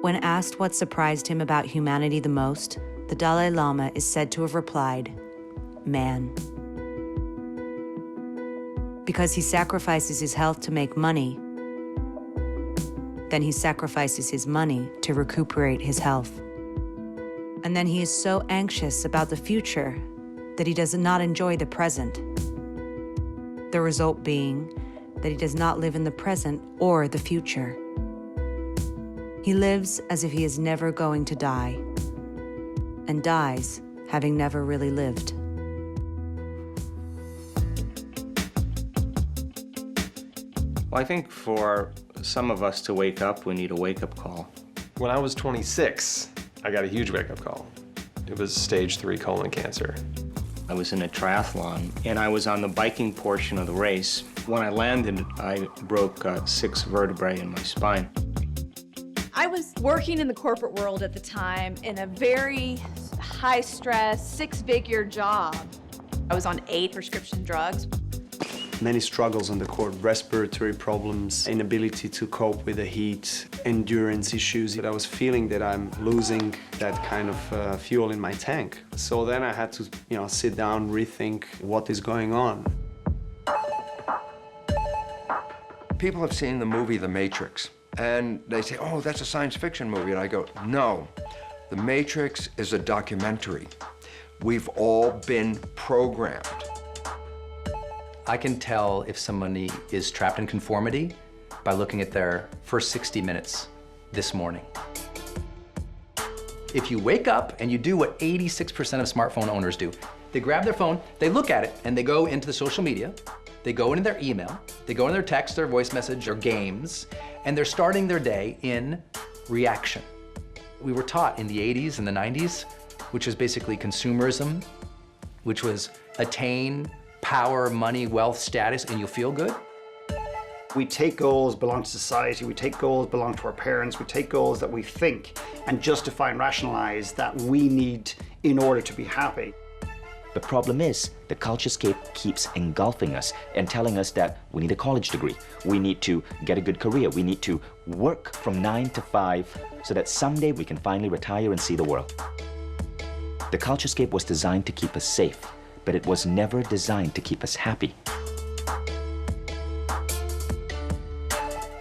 When asked what surprised him about humanity the most, the Dalai Lama is said to have replied, "Man." Because he sacrifices his health to make money, then he sacrifices his money to recuperate his health. And then he is so anxious about the future that he does not enjoy the present. The result being that he does not live in the present or the future. He lives as if he is never going to die, and dies having never really lived. Well, I think for some of us to wake up, we need a wake-up call. When I was 26, I got a huge wake-up call. It was stage 3 colon cancer. I was in a triathlon, and I was on the biking portion of the race. When I landed, I broke 6 vertebrae in my spine. I was working in the corporate world at the time in a very high-stress, 6-figure job. I was on 8 prescription drugs. Many struggles on the court, respiratory problems, inability to cope with the heat, endurance issues. I was feeling that I'm losing that kind of fuel in my tank. So then I had to, sit down, rethink what is going on. People have seen the movie The Matrix, and they say, oh, that's a science fiction movie. And I go, no, The Matrix is a documentary. We've all been programmed. I can tell if somebody is trapped in conformity by looking at their first 60 minutes this morning. If you wake up and you do what 86% of smartphone owners do, they grab their phone, they look at it, and they go into the social media, they go into their email, they go into their text, their voice message, or games, and they're starting their day in reaction. We were taught in the 80s and the 90s, which was basically consumerism, which was attain power, money, wealth, status, and you'll feel good. We take goals belong to society, we take goals belong to our parents, we take goals that we think and justify and rationalize that we need in order to be happy. The problem is, the culturescape keeps engulfing us and telling us that we need a college degree, we need to get a good career, we need to work from 9 to 5 so that someday we can finally retire and see the world. The culturescape was designed to keep us safe, but it was never designed to keep us happy.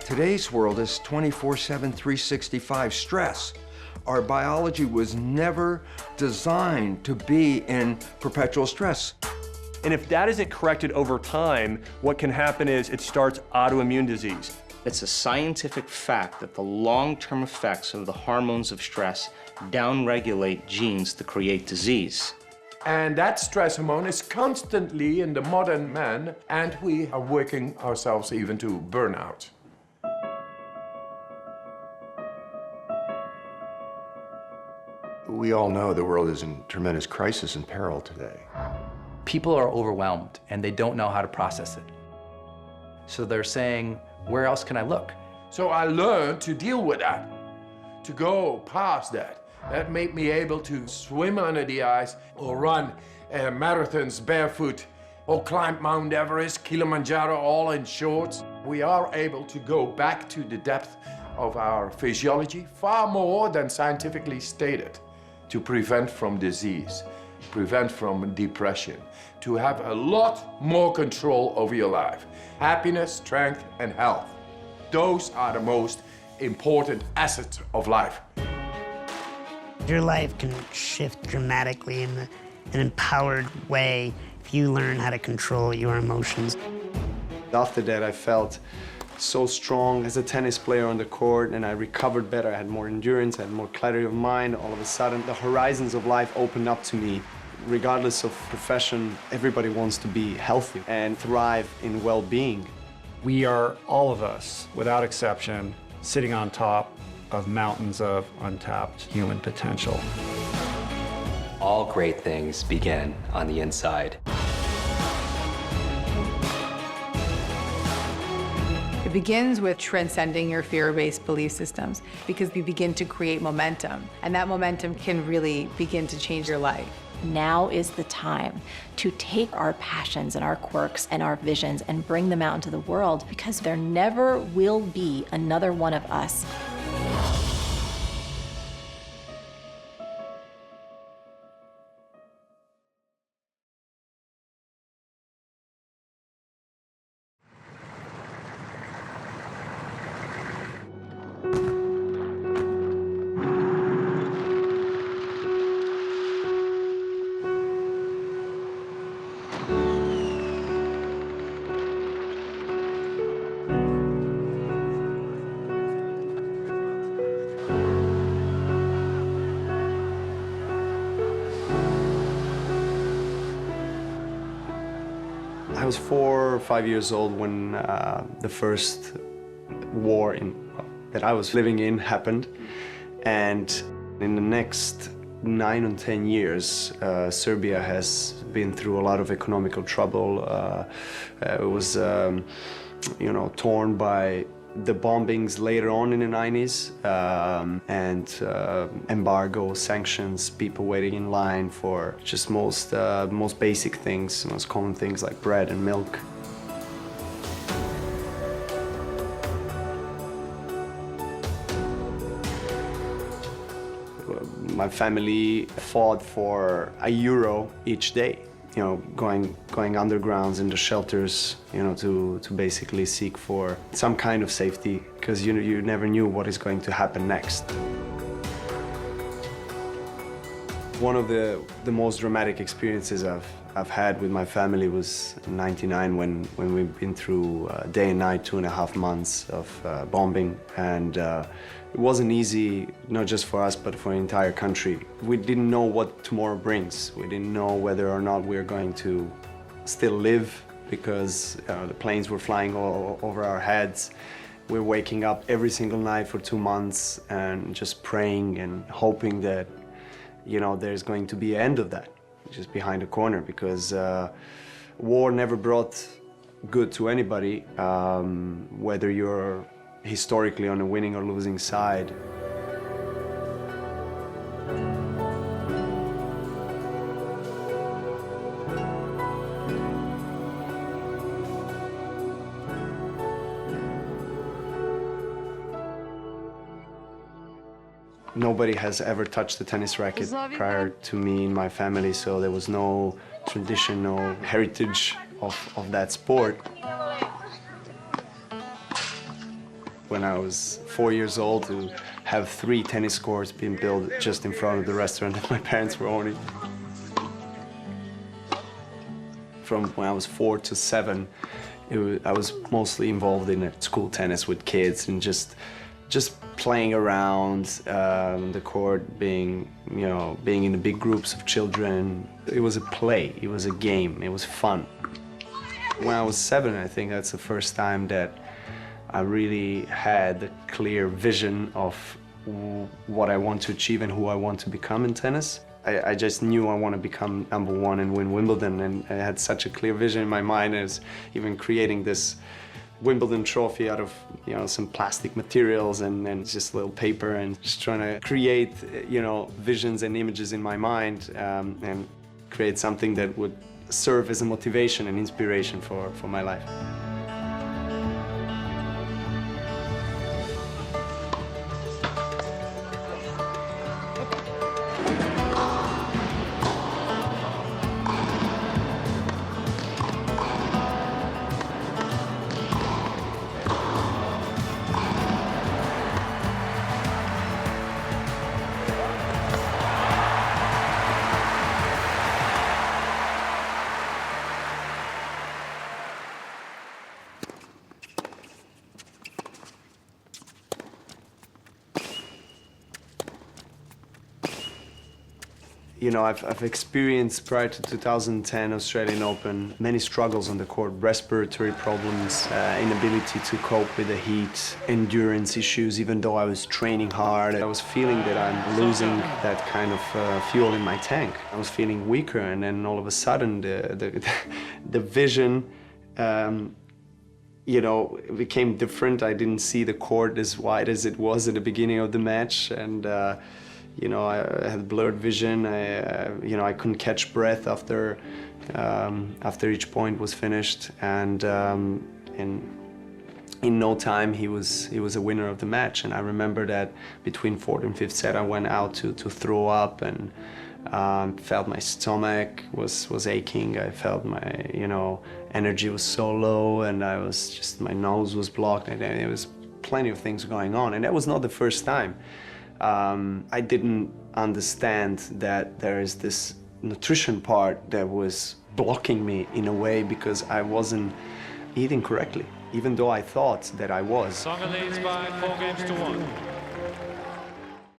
Today's world is 24/7, 365 stress. Our biology was never designed to be in perpetual stress. And if that isn't corrected over time, what can happen is it starts autoimmune disease. It's a scientific fact that the long-term effects of the hormones of stress downregulate genes to create disease. And that stress hormone is constantly in the modern man, and we are working ourselves even to burnout. We all know the world is in tremendous crisis and peril today. People are overwhelmed and they don't know how to process it. So they're saying, where else can I look? So I learned to deal with that, to go past that. That made me able to swim under the ice or run marathons barefoot or climb Mount Everest, Kilimanjaro, all in shorts. We are able to go back to the depth of our physiology far more than scientifically stated to prevent from disease, prevent from depression, to have a lot more control over your life. Happiness, strength, and health. Those are the most important assets of life. Your life can shift dramatically in an empowered way if you learn how to control your emotions. After that, I felt so strong as a tennis player on the court, and I recovered better. I had more endurance, I had more clarity of mind. All of a sudden, the horizons of life opened up to me. Regardless of profession, everybody wants to be healthy and thrive in well-being. We are, all of us, without exception, sitting on top of mountains of untapped human potential. All great things begin on the inside. It begins with transcending your fear-based belief systems because you begin to create momentum, and that momentum can really begin to change your life. Now is the time to take our passions and our quirks and our visions and bring them out into the world, because there never will be another one of us. I was 4 or 5 years old when the first war that I was living in happened. And in the next 9 or 10 years, Serbia has been through a lot of economical trouble. It was, torn by the bombings later on in the 90s, and embargo, sanctions, people waiting in line for just most basic things, most common things like bread and milk. My family fought for €1 each day, going undergrounds in the shelters, to basically seek for some kind of safety, because you never knew what is going to happen next. One of the most dramatic experiences I've had with my family was in '99 when we've been through day and night, 2.5 months of bombing, and it wasn't easy, not just for us, but for the entire country. We didn't know what tomorrow brings. We didn't know whether or not we were going to still live, because the planes were flying all over our heads. We're waking up every single night for 2 months and just praying and hoping that, there's going to be an end of that, just behind the corner, because war never brought good to anybody, whether you're historically on a winning or losing side. Nobody has ever touched a tennis racket prior to me in my family, so there was no tradition, no heritage of that sport. When I was 4 years old, to have 3 tennis courts being built just in front of the restaurant that my parents were owning. From when I was 4 to 7, I was mostly involved in school tennis with kids and just playing around the court, being in the big groups of children. It was a play, it was a game, it was fun. When I was 7, I think that's the first time that I really had a clear vision of what I want to achieve and who I want to become in tennis. I just knew I want to become #1 and win Wimbledon, and I had such a clear vision in my mind. I was even creating this Wimbledon trophy out of some plastic materials and just a little paper, and just trying to create visions and images in my mind, and create something that would serve as a motivation and inspiration for my life. I've experienced, prior to 2010 Australian Open, many struggles on the court, respiratory problems, inability to cope with the heat, endurance issues. Even though I was training hard, I was feeling that I'm losing that kind of fuel in my tank. I was feeling weaker, and then all of a sudden the vision it became different. I didn't see the court as wide as it was at the beginning of the match, and I had blurred vision. I couldn't catch breath after each point was finished, and in no time he was a winner of the match. And I remember that between 4th and 5th set, I went out to throw up, and felt my stomach was aching. I felt my energy was so low, and my nose was blocked, and there was plenty of things going on. And that was not the first time. I didn't understand that there is this nutrition part that was blocking me in a way, because I wasn't eating correctly, even though I thought that I was. Sangha leads by 4 games to 1.